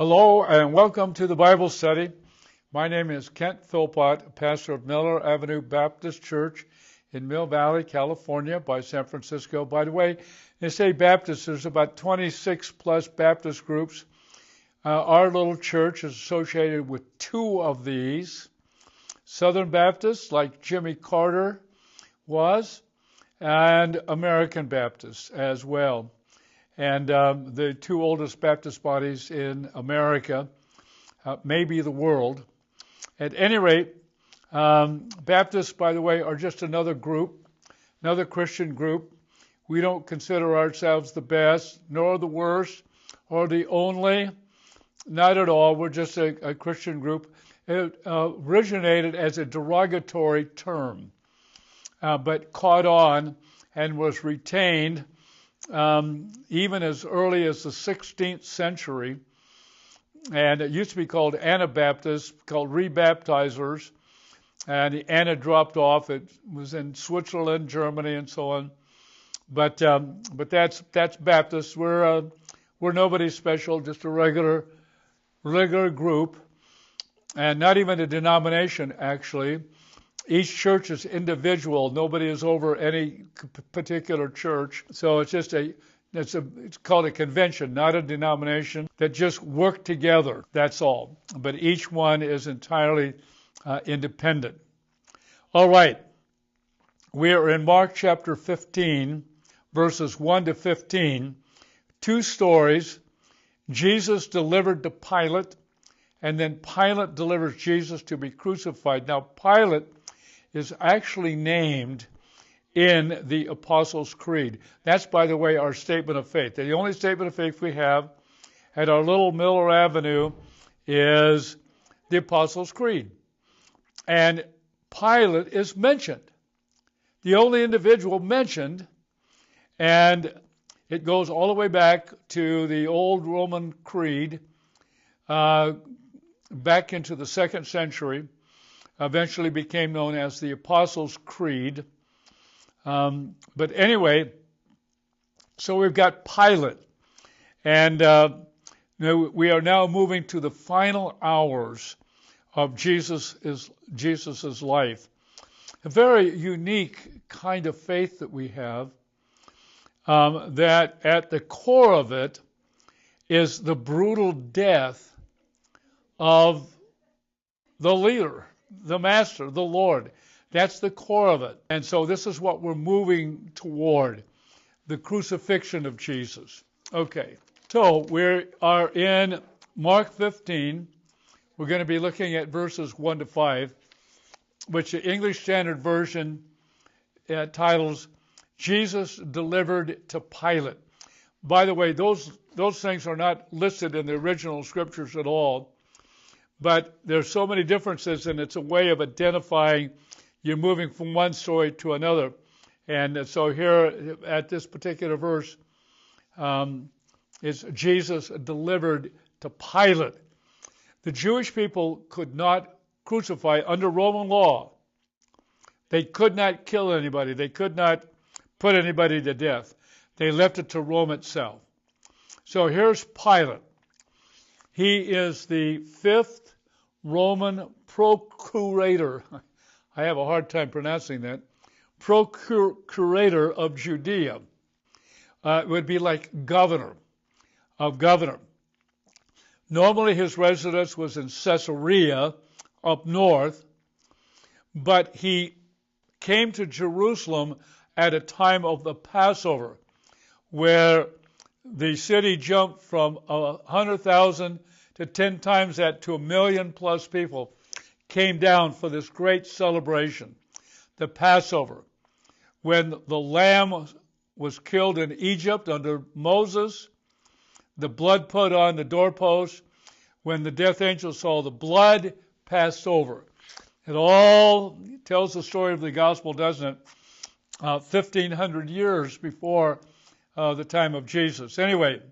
Hello and welcome to the Bible study. My name is Kent Philpott, pastor of Miller Avenue Baptist Church in Mill Valley, California by San Francisco. By the way, they say Baptist, there's about 26 plus Baptist groups. Our little church is associated with two of these. Southern Baptists, like Jimmy Carter was, and American Baptists as well. And the two oldest Baptist bodies in America, maybe the world. At any rate, Baptists, by the way, are just another group, another Christian group. We don't consider ourselves the best, nor the worst, or the only. Not at all. We're just a Christian group. It originated as a derogatory term, but caught on and was retained even as early as the 16th century, and it used to be called Anabaptists, called rebaptizers, and the Ana dropped off. It was in Switzerland, Germany, and so on. But that's Baptists. We're nobody special, just a regular group, and not even a denomination actually. Each church is individual. Nobody is over any particular church. So it's just it's called a convention, not a denomination, that just work together. That's all. But each one is entirely independent. All right. We are in Mark chapter 15, verses 1 to 15. Two stories. Jesus delivered to Pilate, and then Pilate delivers Jesus to be crucified. Now, Pilate is actually named in the Apostles' Creed. That's, by the way, our statement of faith. The only statement of faith we have at our little Miller Avenue is the Apostles' Creed. And Pilate is mentioned, the only individual mentioned, and it goes all the way back to the old Roman Creed, back into the 2nd century. Eventually became known as the Apostles' Creed. But anyway, so we've got Pilate. And we are now moving to the final hours of Jesus' life. A very unique kind of faith that we have, that at the core of it is the brutal death of the leader, the Master, the Lord. That's the core of it. And so this is what we're moving toward, the crucifixion of Jesus. Okay, so we are in Mark 15. We're going to be looking at verses 1 to 5, which the English Standard Version titles, Jesus delivered to Pilate. By the way, those things are not listed in the original scriptures at all. But there's so many differences, and it's a way of identifying you're moving from one story to another. And so here at this particular verse is Jesus delivered to Pilate. The Jewish people could not crucify under Roman law. They could not kill anybody. They could not put anybody to death. They left it to Rome itself. So here's Pilate. He is the 5th Roman procurator. I have a hard time pronouncing that. Procurator of Judea. It would be like governor. Normally his residence was in Caesarea up north, but he came to Jerusalem at a time of the Passover, where the city jumped from 100,000 to 10 times that to 1 million plus people came down for this great celebration, the Passover, when the lamb was killed in Egypt under Moses, the blood put on the doorpost. When the death angel saw the blood, passed over. It all tells the story of the gospel, doesn't it? 1,500 years before the time of Jesus. Anyway,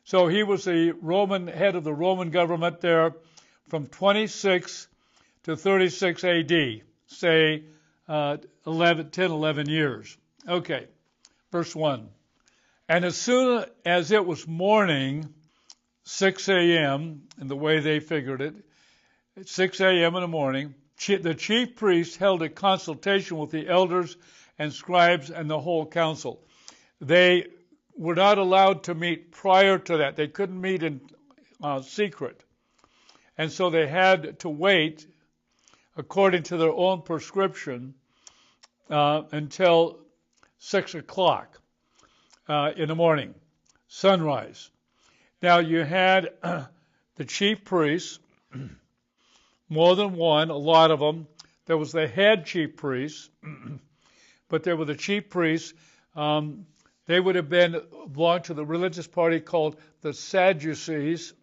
so he was the head of the Roman government there from 26 to 36 AD, say 11 years. Okay, verse 1. And as soon as it was morning, 6 a.m., and the way they figured it, at 6 a.m. in the morning, the chief priest held a consultation with the elders and scribes and the whole council. They were not allowed to meet prior to that. They couldn't meet in secret. And so they had to wait, according to their own prescription, until 6 o'clock in the morning, sunrise. Now you had the chief priests, more than one, a lot of them. There was the head chief priest, but there were the chief priests. They would have belonged to the religious party called the Sadducees.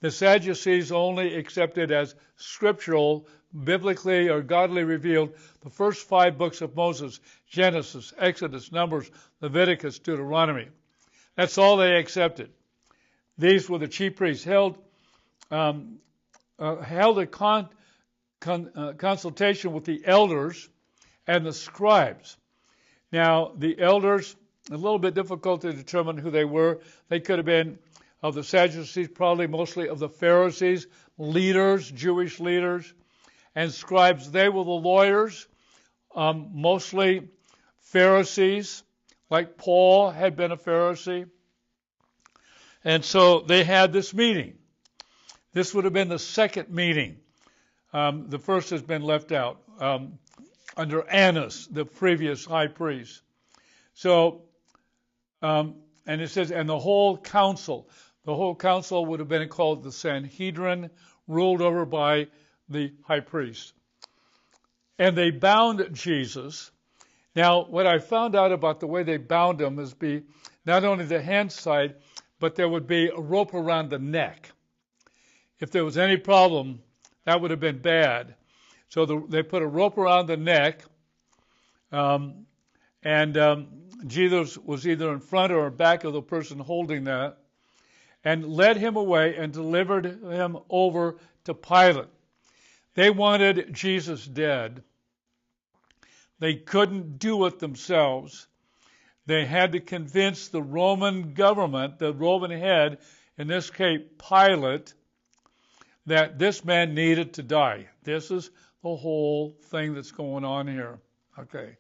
The Sadducees only accepted as scriptural, biblically or godly revealed, the first 5 books of Moses: Genesis, Exodus, Numbers, Leviticus, Deuteronomy. That's all they accepted. These were the chief priests. Held a consultation with the elders and the scribes. Now, the elders, a little bit difficult to determine who they were. They could have been of the Sadducees, probably mostly of the Pharisees, leaders, Jewish leaders, and scribes. They were the lawyers, mostly Pharisees, like Paul had been a Pharisee. And so they had this meeting. This would have been the second meeting. The first has been left out under Annas, the previous high priest. So, and it says, and the whole council would have been called the Sanhedrin, ruled over by the high priest. And they bound Jesus. Now, what I found out about the way they bound him is not only the hand side, but there would be a rope around the neck. If there was any problem, that would have been bad. So they put a rope around the neck, and Jesus was either in front or back of the person holding that, and led him away and delivered him over to Pilate. They wanted Jesus dead. They couldn't do it themselves. They had to convince the Roman government, the Roman head, in this case Pilate, that this man needed to die. This is the whole thing that's going on here. Okay.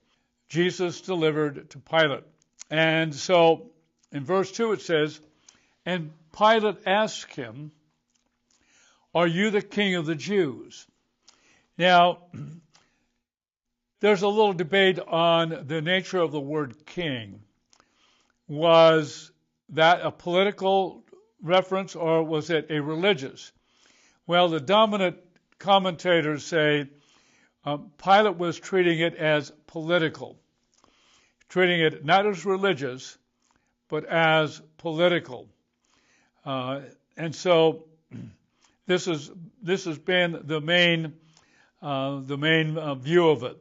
Jesus delivered to Pilate. And so in verse 2 it says, and Pilate asked him, are you the king of the Jews? Now, there's a little debate on the nature of the word king. Was that a political reference or was it a religious? Well, the dominant commentators say Pilate was treating it as political, treating it not as religious, but as political. And so this has been the main view of it.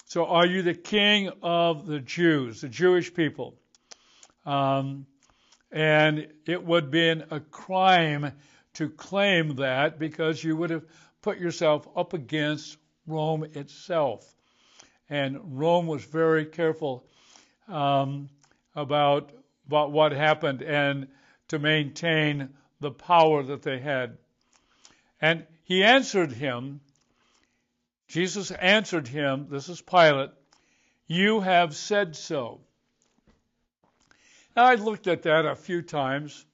So are you the king of the Jews, the Jewish people? And it would have been a crime to claim that because you would have put yourself up against Rome itself. And Rome was very careful about what happened and to maintain the power that they had. And he answered him, Jesus answered him, this is Pilate, you have said so. Now, I looked at that a few times.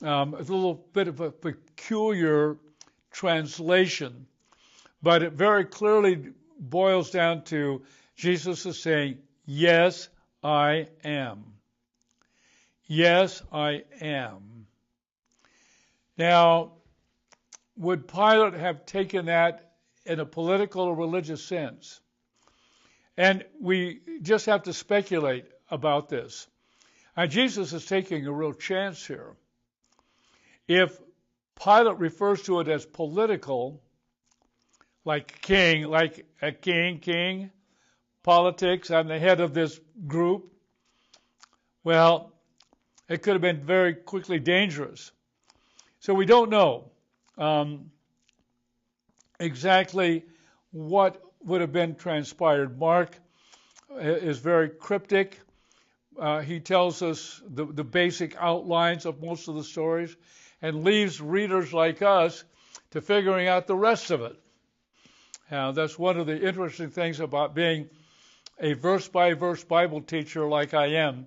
It's a little bit of a peculiar translation, but it very clearly boils down to Jesus is saying, yes, I am. Yes, I am. Now, would Pilate have taken that in a political or religious sense? And we just have to speculate about this. Now, Jesus is taking a real chance here. If Pilate refers to it as political, like king, like a king, politics, I'm the head of this group, well, it could have been very quickly dangerous. So we don't know exactly what would have been transpired. Mark is very cryptic. he tells us the basic outlines of most of the stories and leaves readers like us to figuring out the rest of it. That's one of the interesting things about being a verse-by-verse Bible teacher like I am.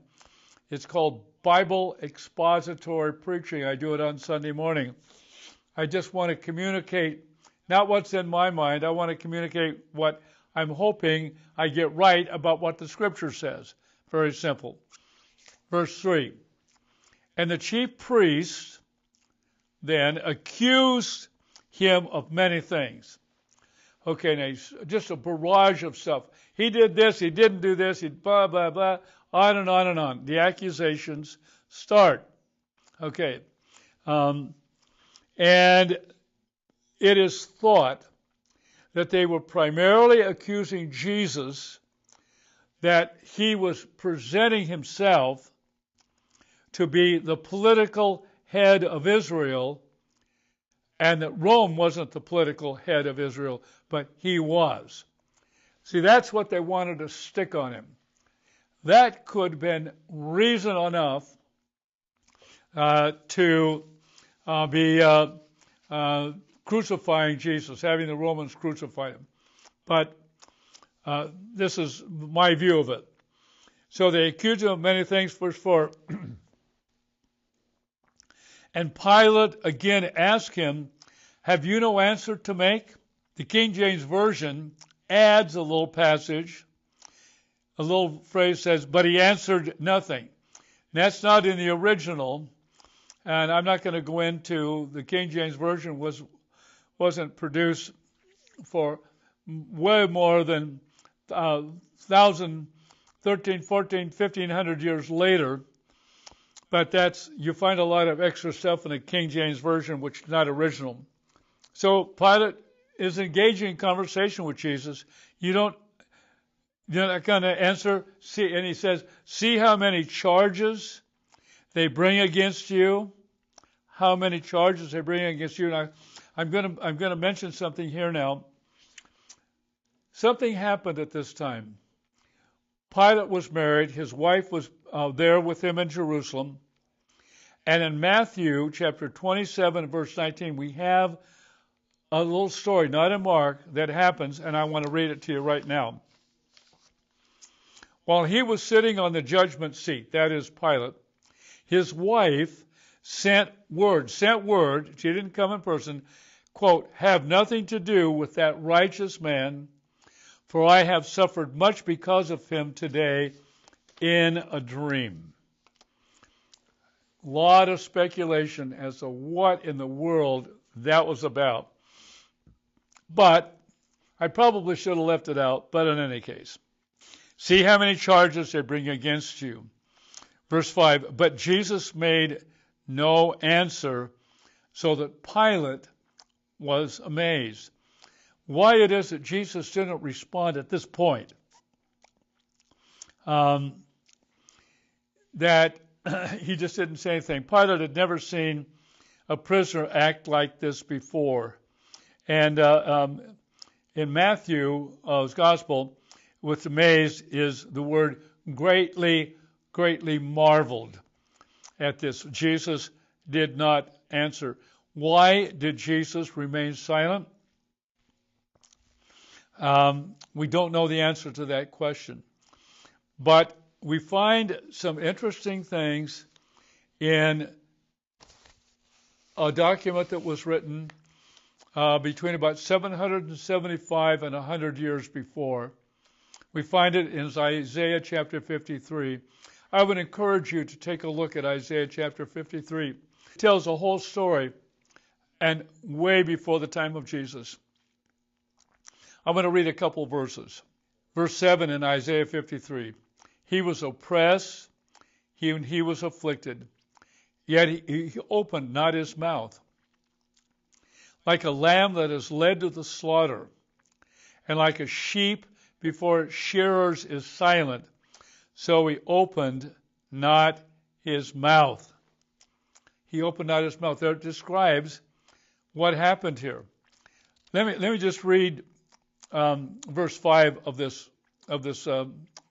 It's called Bible expository preaching. I do it on Sunday morning. I just want to communicate not what's in my mind. I want to communicate what I'm hoping I get right about what the Scripture says. Very simple. Verse 3. And the chief priests then accused him of many things. Okay, now just a barrage of stuff. He did this, he didn't do this, he blah, blah, blah, on and on and on. The accusations start. Okay. And it is thought that they were primarily accusing Jesus that he was presenting himself to be the political head of Israel, and that Rome wasn't the political head of Israel, but he was. See, that's what they wanted to stick on him. That could have been reason enough to be crucifying Jesus, having the Romans crucify him. But this is my view of it. So they accused him of many things, verse 4. And Pilate again asked him, have you no answer to make? The King James Version adds a little passage. A little phrase says, but he answered nothing. And that's not in the original. And I'm not going to go into, the King James Version wasn't produced for way more than 1,000, 13, 14, 1,500 years later. But you find a lot of extra stuff in the King James Version, which is not original. So Pilate is engaging in conversation with Jesus. You're not going to answer. See, and he says, see how many charges they bring against you. How many charges they bring against you. Now, I'm going to mention something here now. Something happened at this time. Pilate was married. His wife was there with him in Jerusalem. And in Matthew chapter 27, verse 19, we have a little story, not in Mark, that happens, and I want to read it to you right now. While he was sitting on the judgment seat, that is Pilate, his wife sent word, she didn't come in person, quote, have nothing to do with that righteous man, for I have suffered much because of him today in a dream. A lot of speculation as to what in the world that was about. But I probably should have left it out, but in any case. See how many charges they bring against you. Verse 5, but Jesus made no answer, so that Pilate was amazed. Why it is that Jesus didn't respond at this point. That he just didn't say anything. Pilate had never seen a prisoner act like this before. And in Matthew's gospel, what's amazed is the word greatly, greatly marveled at this. Jesus did not answer. Why did Jesus remain silent? We don't know the answer to that question. But we find some interesting things in a document that was written between about 775 and 100 years before. We find it in Isaiah chapter 53. I would encourage you to take a look at Isaiah chapter 53. It tells a whole story, and way before the time of Jesus. I'm going to read a couple verses. Verse 7 in Isaiah 53. He was oppressed, he was afflicted, yet he opened not his mouth. Like a lamb that is led to the slaughter, and like a sheep before its shearers is silent, so he opened not his mouth. He opened not his mouth. That describes what happened here. Let me just read verse 5 of this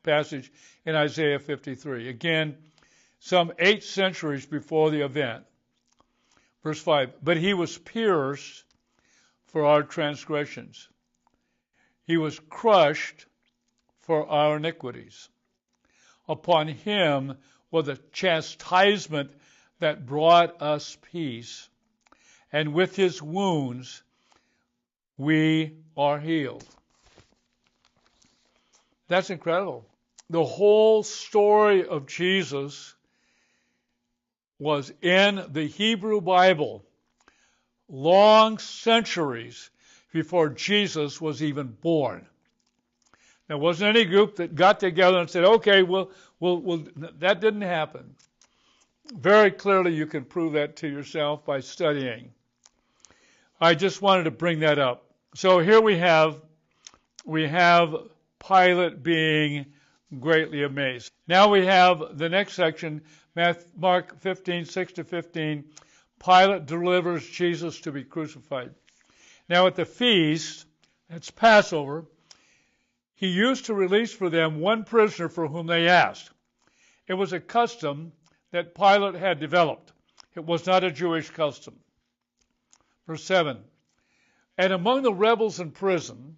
passage in Isaiah 53. Again, some 8 centuries before the event. Verse 5, but he was pierced for our transgressions. He was crushed for our iniquities. Upon him was the chastisement that brought us peace, and with his wounds we are healed. That's incredible. The whole story of Jesus was in the Hebrew Bible long centuries before Jesus was even born. There wasn't any group that got together and said, okay, that didn't happen. Very clearly you can prove that to yourself by studying. I just wanted to bring that up. So here we have Pilate being greatly amazed. Now we have the next section, Mark 15, 6 to 15. Pilate delivers Jesus to be crucified. Now at the feast, it's Passover, he used to release for them one prisoner for whom they asked. It was a custom that Pilate had developed. It was not a Jewish custom. Verse 7, and among the rebels in prison,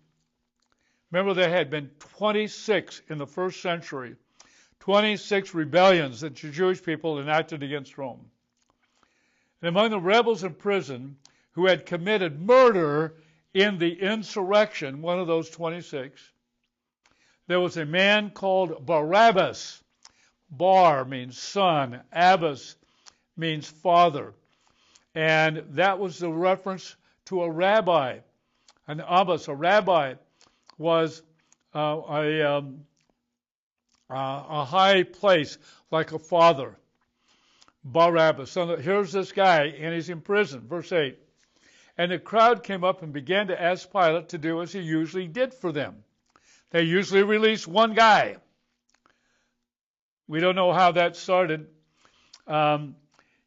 remember there had been 26 in the first century, 26 rebellions that the Jewish people enacted against Rome. And among the rebels in prison who had committed murder in the insurrection, one of those 26, there was a man called Barabbas. Bar means son, Abbas means father. And that was the reference to a rabbi. An Abbas, a rabbi, was a high place, like a father. Barabbas. So here's this guy, and he's in prison. Verse 8. And the crowd came up and began to ask Pilate to do as he usually did for them. They usually release one guy. We don't know how that started.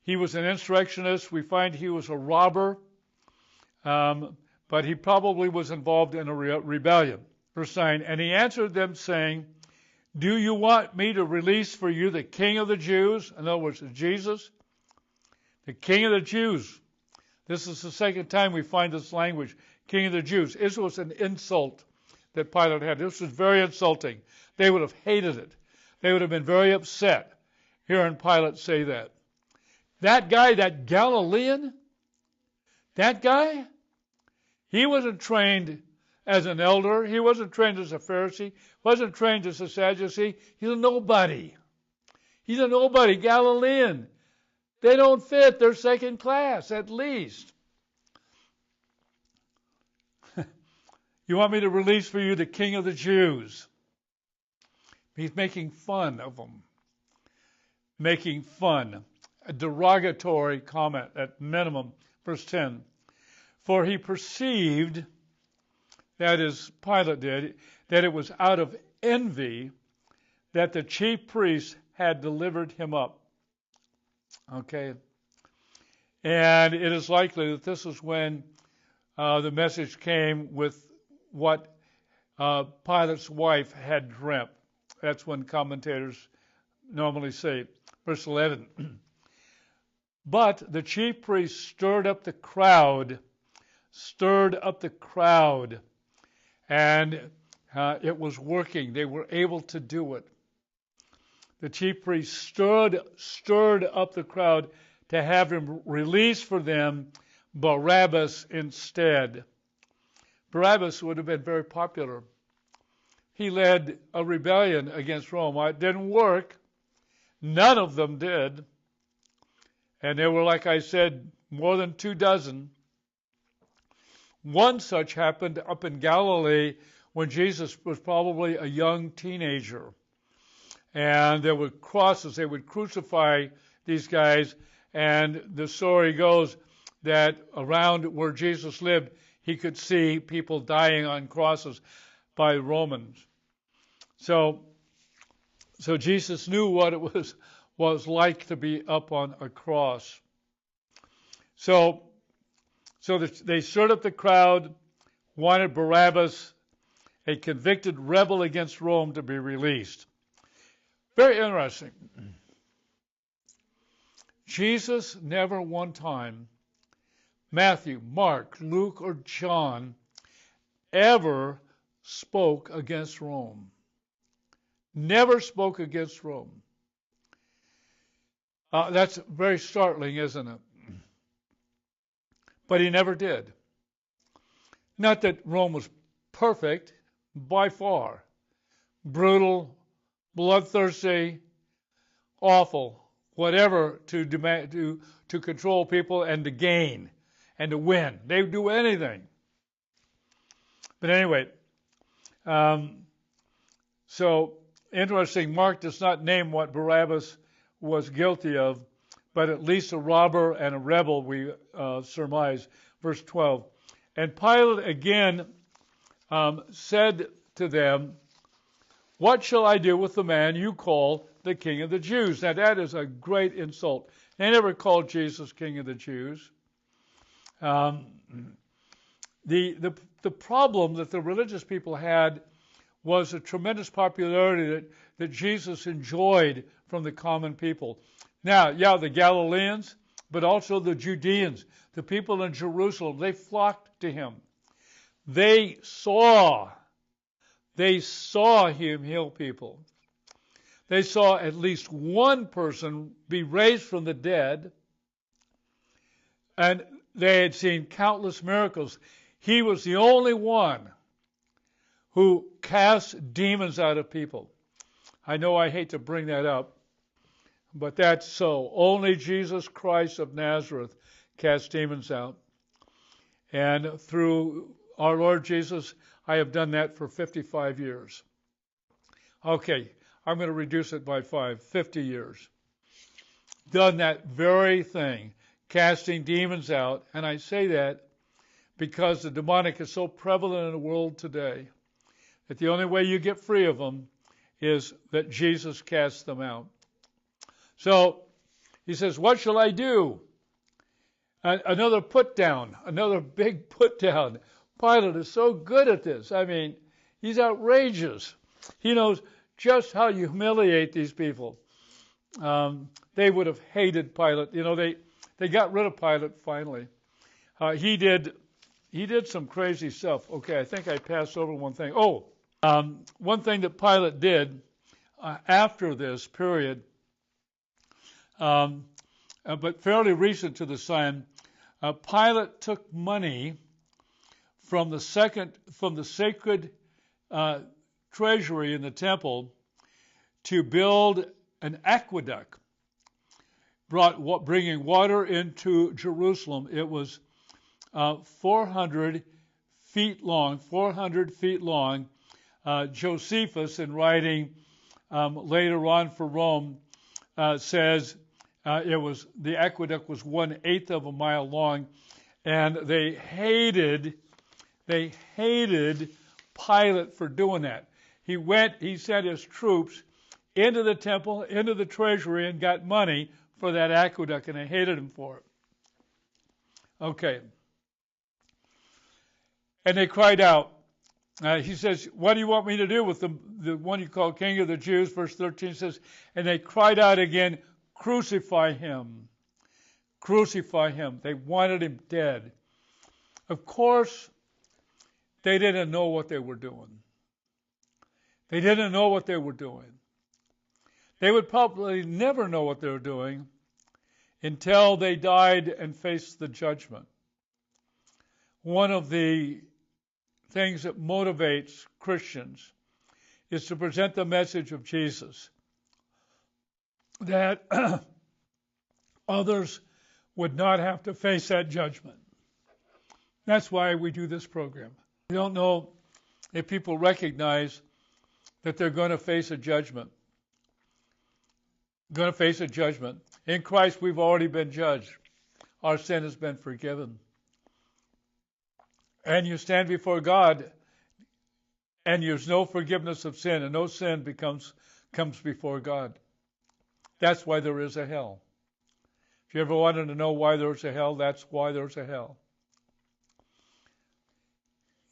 He was an insurrectionist. We find he was a robber. But he probably was involved in a rebellion. Verse 9, and he answered them saying, do you want me to release for you the King of the Jews? In other words, Jesus, the King of the Jews. This is the second time we find this language, King of the Jews. This was an insult that Pilate had. This was very insulting. They would have hated it. They would have been very upset hearing Pilate say that. That guy, that Galilean, that guy, he wasn't trained as an elder. He wasn't trained as a Pharisee. Wasn't trained as a Sadducee. He's a nobody. He's a nobody, Galilean. They don't fit. They're second class, at least. You want me to release for you the King of the Jews? He's making fun of them. Making fun. A derogatory comment at minimum. Verse 10. For he perceived, that is, Pilate did, that it was out of envy that the chief priests had delivered him up. Okay. And it is likely that this is when the message came with what Pilate's wife had dreamt. That's when commentators normally say. Verse 11. But the chief priests stirred up the crowd, and it was working. They were able to do it. The chief priests stirred up the crowd to have him release for them Barabbas instead. Barabbas would have been very popular. He led a rebellion against Rome. It didn't work. None of them did. And there were, like I said, more than 24. One such happened up in Galilee when Jesus was probably a young teenager. And there were crosses. They would crucify these guys. And the story goes that around where Jesus lived, he could see people dying on crosses by Romans. So Jesus knew what it was like to be up on a cross. So they stirred up the crowd, wanted Barabbas, a convicted rebel against Rome to be released. Very interesting. Jesus never one time, Matthew, Mark, Luke, or John, ever spoke against Rome. Never spoke against Rome. That's very startling, isn't it? But he never did. Not that Rome was perfect, by far. Brutal, bloodthirsty, awful, whatever to control people and to gain and to win. They would do anything. But anyway, so interesting, Mark does not name what Barabbas was guilty of, but at least a robber and a rebel, we surmise. Verse 12. And Pilate again said to them, "What shall I do with the man you call the King of the Jews?" Now that is a great insult. They never called Jesus King of the Jews. The problem that the religious people had was a tremendous popularity that Jesus enjoyed from the common people. Now, yeah, the Galileans, but also the Judeans, the people in Jerusalem, they flocked to him. They saw him heal people. They saw at least one person be raised from the dead, and they had seen countless miracles. He was the only one who cast demons out of people. I know I hate to bring that up, but that's so. Only Jesus Christ of Nazareth cast demons out. And through our Lord Jesus, I have done that for 55 years. Okay, I'm going to reduce it by 50 years. Done that very thing, casting demons out. And I say that because the demonic is so prevalent in the world today that the only way you get free of them is that Jesus casts them out. So he says, "What shall I do?" Another put down, another big put down. Pilate is so good at this. I mean, he's outrageous. He knows just how you humiliate these people. They would have hated Pilate. You know, they got rid of Pilate finally. He did some crazy stuff. Okay, I think I passed over one thing. One thing that Pilate did after this period, but fairly recent to the sign, Pilate took money from the sacred treasury in the temple to build an aqueduct, bringing water into Jerusalem. It was 400 feet long. Josephus, in writing later on for Rome, says the aqueduct was 1/8 of a mile long, and they hated Pilate for doing that. He sent his troops into the temple, into the treasury, and got money for that aqueduct, and they hated him for it. Okay. And they cried out. He says, "What do you want me to do with the one you call King of the Jews?" Verse 13 says, and they cried out again, "Crucify him. Crucify him." They wanted him dead. Of course, they didn't know what they were doing. They didn't know what they were doing. They would probably never know what they were doing until they died and faced the judgment. One of the things that motivates Christians is to present the message of Jesus, that others would not have to face that judgment. That's why we do this program. We don't know if people recognize that they're going to face a judgment. Going to face a judgment. In Christ, we've already been judged. Our sin has been forgiven. And you stand before God, and there's no forgiveness of sin, and no sin comes before God. That's why there is a hell. If you ever wanted to know why there's a hell, that's why there's a hell.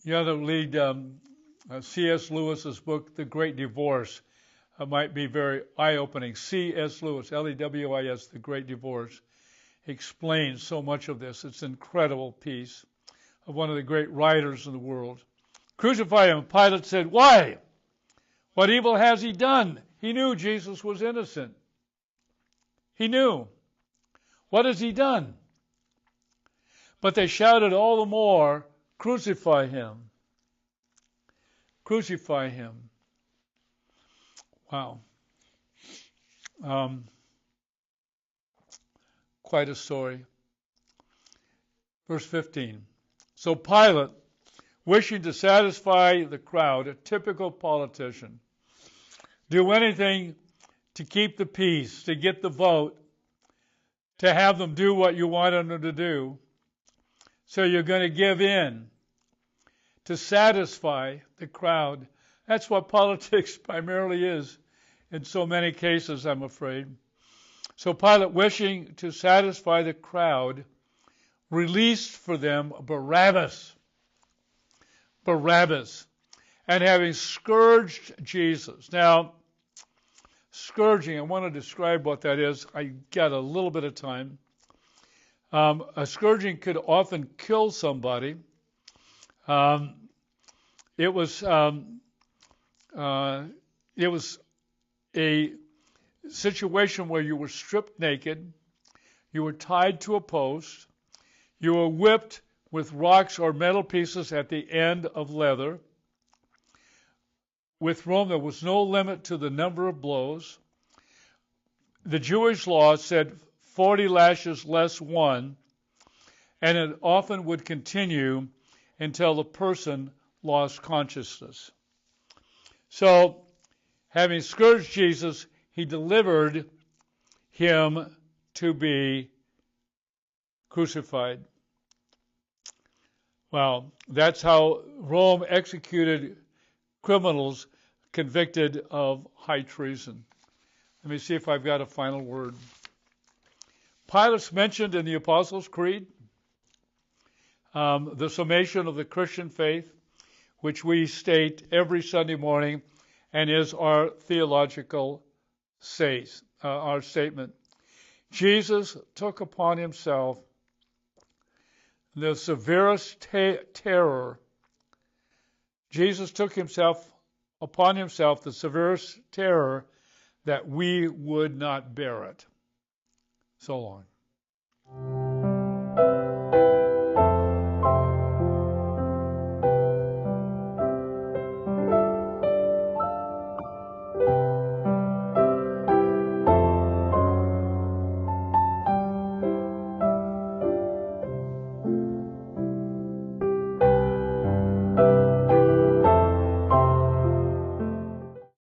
You ought to read C.S. Lewis's book, The Great Divorce, might be very eye-opening. C.S. Lewis, Lewis, The Great Divorce, explains so much of this. It's an incredible piece of one of the great writers in the world. Crucify him. Pilate said, why? What evil has he done? He knew Jesus was innocent. He knew. What has he done? But they shouted all the more, crucify him. Crucify him. Wow. Quite a story. Verse 15. So Pilate, wishing to satisfy the crowd, a typical politician, do anything to keep the peace, to get the vote, to have them do what you want them to do. So you're going to give in to satisfy the crowd. That's what politics primarily is in so many cases, I'm afraid. So Pilate, wishing to satisfy the crowd, released for them Barabbas. And having scourged Jesus. Now, scourging, I want to describe what that is. I got a little bit of time. A scourging could often kill somebody. It was a situation where you were stripped naked, you were tied to a post, you were whipped with rocks or metal pieces at the end of leather. With Rome, there was no limit to the number of blows. The Jewish law said 40 lashes less one, and it often would continue until the person lost consciousness. So, having scourged Jesus, he delivered him to be crucified. Well, that's how Rome executed criminals convicted of high treason. Let me see if I've got a final word. Pilate's mentioned in the Apostles' Creed, the summation of the Christian faith, which we state every Sunday morning and is our theological our statement. Jesus took upon himself the severest terror. Jesus took upon himself the severest terror that we would not bear it. So long.